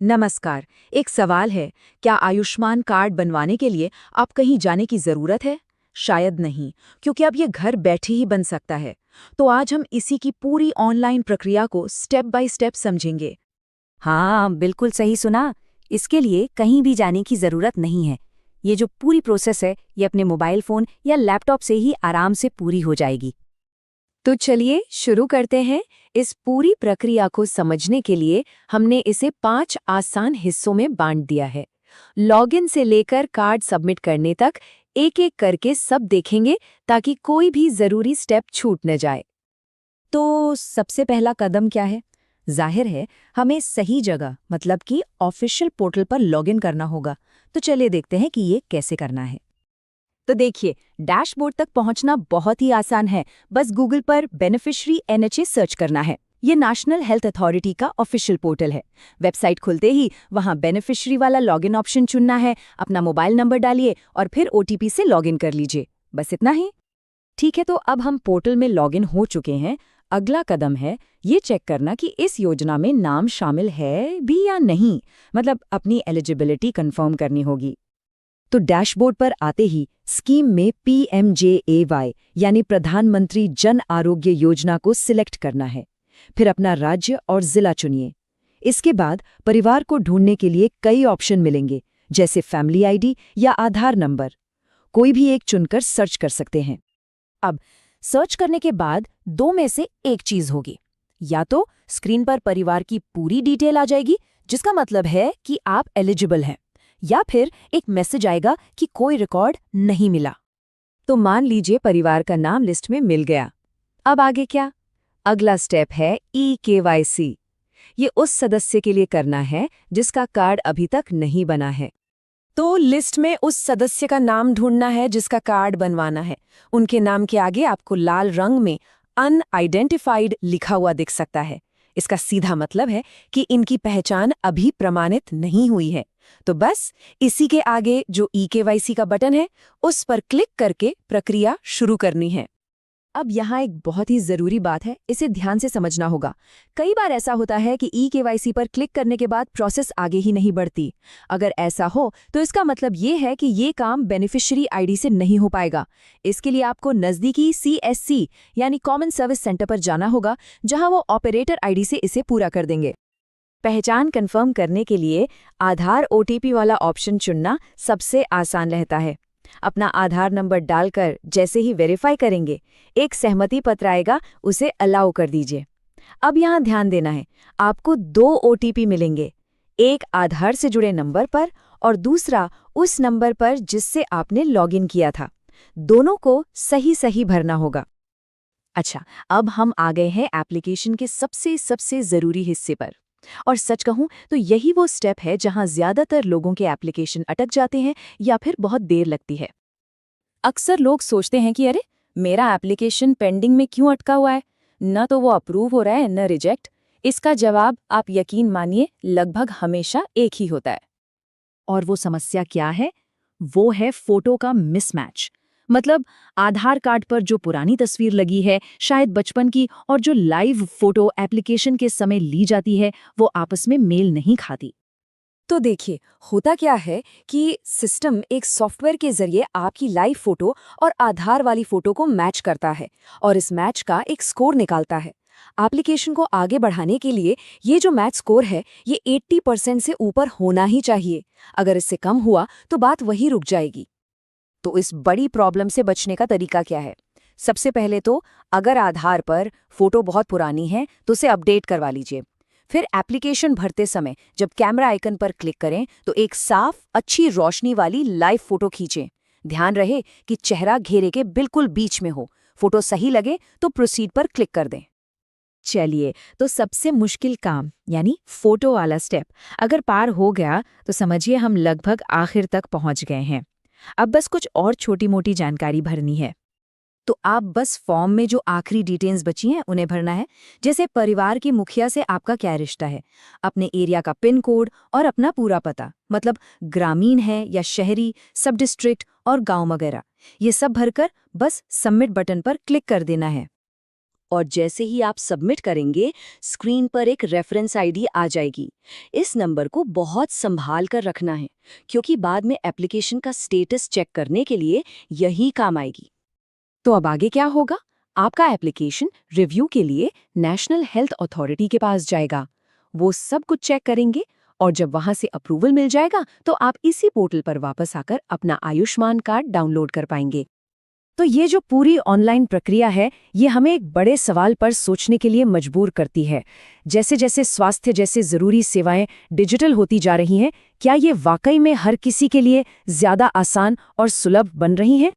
नमस्कार। एक सवाल है, क्या आयुष्मान कार्ड बनवाने के लिए आप कहीं जाने की जरूरत है? शायद नहीं, क्योंकि अब ये घर बैठे ही बन सकता है। तो आज हम इसी की पूरी ऑनलाइन प्रक्रिया को स्टेप बाय स्टेप समझेंगे। हाँ, बिल्कुल सही सुना। इसके लिए कहीं भी जाने की ज़रूरत नहीं है। ये जो पूरी प्रोसेस है, ये अपने मोबाइल फ़ोन या लैपटॉप से ही आराम से पूरी हो जाएगी। तो चलिए शुरू करते हैं। इस पूरी प्रक्रिया को समझने के लिए हमने इसे 5 आसान हिस्सों में बांट दिया है। लॉगिन से लेकर कार्ड सबमिट करने तक एक-एक करके सब देखेंगे, ताकि कोई भी जरूरी स्टेप छूट न जाए। तो सबसे पहला कदम क्या है? जाहिर है, हमें सही जगह मतलब कि ऑफिशियल पोर्टल पर लॉगिन करना होगा। तो चलिए देखते हैं कि ये कैसे करना है। तो देखिए, डैशबोर्ड तक पहुंचना बहुत ही आसान है। बस गूगल पर बेनिफिशियरी एनएचए सर्च करना है। ये नेशनल हेल्थ अथॉरिटी का ऑफिशियल पोर्टल है। वेबसाइट खुलते ही वहां बेनिफिशियरी वाला लॉगिन ऑप्शन चुनना है। अपना मोबाइल नंबर डालिए और फिर ओटीपी से लॉगिन कर लीजिए। बस इतना ही। ठीक है, तो अब हम पोर्टल में लॉगिन हो चुके हैं। अगला कदम है ये चेक करना कि इस योजना में नाम शामिल है भी या नहीं। मतलब अपनी एलिजिबिलिटी कंफर्म करनी होगी। तो डैशबोर्ड पर आते ही स्कीम में PMJAY यानी प्रधानमंत्री जन आरोग्य योजना को सिलेक्ट करना है। फिर अपना राज्य और जिला चुनिए। इसके बाद परिवार को ढूंढने के लिए कई ऑप्शन मिलेंगे, जैसे फैमिली आईडी या आधार नंबर। कोई भी एक चुनकर सर्च कर सकते हैं। अब सर्च करने के बाद दो में से एक चीज होगी। या तो स्क्रीन पर परिवार की पूरी डिटेल आ जाएगी, जिसका मतलब है कि आप एलिजिबल हैं, या फिर एक मैसेज आएगा कि कोई रिकॉर्ड नहीं मिला। तो मान लीजिए परिवार का नाम लिस्ट में मिल गया। अब आगे क्या? अगला स्टेप है EKYC। ये उस सदस्य के लिए करना है जिसका कार्ड अभी तक नहीं बना है। तो लिस्ट में उस सदस्य का नाम ढूंढना है जिसका कार्ड बनवाना है। उनके नाम के आगे आपको लाल रंग में अनआइडेंटिफाइड लिखा हुआ दिख सकता है। इसका सीधा मतलब है कि इनकी पहचान अभी प्रमाणित नहीं हुई है। तो बस इसी के आगे जो EKYC का बटन है, उस पर क्लिक करके प्रक्रिया शुरू करनी है। अब यहाँ एक बहुत ही जरूरी बात है, इसे ध्यान से समझना होगा। कई बार ऐसा होता है कि EKYC पर क्लिक करने के बाद प्रोसेस आगे ही नहीं बढ़ती। अगर ऐसा हो तो इसका मतलब ये है कि ये काम बेनिफिशियरी आईडी से नहीं हो पाएगा। इसके लिए आपको नज़दीकी CSC यानी कॉमन सर्विस सेंटर पर जाना होगा, जहां वो ऑपरेटर आईडी से इसे पूरा कर देंगे। पहचान कंफर्म करने के लिए आधार OTP वाला ऑप्शन चुनना सबसे आसान रहता है। अपना आधार नंबर डालकर जैसे ही वेरीफाई करेंगे, एक सहमति पत्र आएगा, उसे अलाउ कर दीजिए। अब यहाँ ध्यान देना है, आपको 2 OTP मिलेंगे, एक आधार से जुड़े नंबर पर और दूसरा उस नंबर पर जिससे आपने लॉगिन किया था। दोनों को सही सही भरना होगा। अच्छा, अब हम आ गए हैं एप्लीकेशन के सबसे ज़रूरी हिस्से पर। और सच कहूं तो यही वो स्टेप है जहां ज्यादातर लोगों के एप्लीकेशन अटक जाते हैं या फिर बहुत देर लगती है। अक्सर लोग सोचते हैं कि अरे, मेरा एप्लीकेशन पेंडिंग में क्यों अटका हुआ है, न तो वो अप्रूव हो रहा है न रिजेक्ट। इसका जवाब आप यकीन मानिए लगभग हमेशा एक ही होता है। और वो समस्या क्या है? वो है फोटो का मिसमैच। मतलब आधार कार्ड पर जो पुरानी तस्वीर लगी है, शायद बचपन की, और जो लाइव फोटो एप्लीकेशन के समय ली जाती है, वो आपस में मेल नहीं खाती। तो देखिए, होता क्या है कि सिस्टम एक सॉफ्टवेयर के जरिए आपकी लाइव फोटो और आधार वाली फोटो को मैच करता है और इस मैच का एक स्कोर निकालता है। एप्लीकेशन को आगे बढ़ाने के लिए ये जो मैच स्कोर है, ये 80% से ऊपर होना ही चाहिए। अगर इससे कम हुआ तो बात वहीं रुक जाएगी। तो इस बड़ी प्रॉब्लम से बचने का तरीका क्या है? सबसे पहले तो अगर आधार पर फोटो बहुत पुरानी है तो उसे अपडेट करवा लीजिए। फिर एप्लीकेशन भरते समय जब कैमरा आइकन पर क्लिक करें तो एक साफ, अच्छी रोशनी वाली लाइव फोटो खींचें। ध्यान रहे कि चेहरा घेरे के बिल्कुल बीच में हो। फोटो सही लगे तो प्रोसीड पर क्लिक कर दें। चलिए, तो सबसे मुश्किल काम यानी फोटो वाला स्टेप अगर पार हो गया तो समझिए हम लगभग आखिर तक पहुंच गए हैं। अब बस कुछ और छोटी मोटी जानकारी भरनी है। तो आप बस फॉर्म में जो आखिरी डिटेल्स बची हैं उन्हें भरना है। जैसे परिवार के मुखिया से आपका क्या रिश्ता है, अपने एरिया का पिन कोड और अपना पूरा पता, मतलब ग्रामीण है या शहरी, सब डिस्ट्रिक्ट और गांव वगैरह। ये सब भरकर बस सबमिट बटन पर क्लिक कर देना है। और जैसे ही आप सबमिट करेंगे, स्क्रीन पर एक रेफरेंस आईडी आ जाएगी। इस नंबर को बहुत संभाल कर रखना है, क्योंकि बाद में एप्लीकेशन का स्टेटस चेक करने के लिए यही काम आएगी। तो अब आगे क्या होगा? आपका एप्लीकेशन रिव्यू के लिए नेशनल हेल्थ अथॉरिटी के पास जाएगा। वो सब कुछ चेक करेंगे और जब वहां से अप्रूवल मिल जाएगा तो आप इसी पोर्टल पर वापस आकर अपना आयुष्मान कार्ड डाउनलोड कर पाएंगे। तो ये जो पूरी ऑनलाइन प्रक्रिया है, ये हमें एक बड़े सवाल पर सोचने के लिए मजबूर करती है। जैसे जैसे स्वास्थ्य जैसे जरूरी सेवाएं डिजिटल होती जा रही हैं, क्या ये वाकई में हर किसी के लिए ज्यादा आसान और सुलभ बन रही हैं?